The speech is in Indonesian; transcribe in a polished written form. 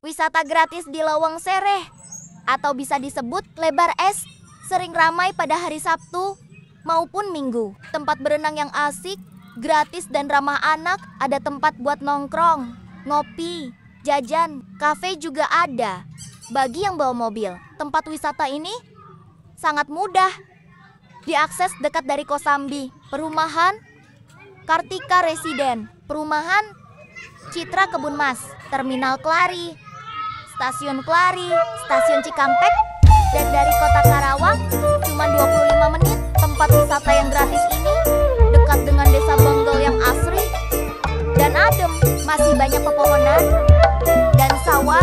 Wisata gratis di Lawang Sereh, atau bisa disebut Lebar Es, sering ramai pada hari Sabtu maupun Minggu. Tempat berenang yang asik, gratis dan ramah anak, ada tempat buat nongkrong, ngopi, jajan, kafe juga ada. Bagi yang bawa mobil, tempat wisata ini sangat mudah diakses, dekat dari Kosambi, Perumahan Kartika Residen, Perumahan Citra Kebun Mas, Terminal Klari, Stasiun Klari, Stasiun Cikampek, dan dari Kota Karawang cuma 25 menit. Tempat wisata yang gratis ini dekat dengan Desa Benggel yang asri dan adem, masih banyak pepohonan dan sawah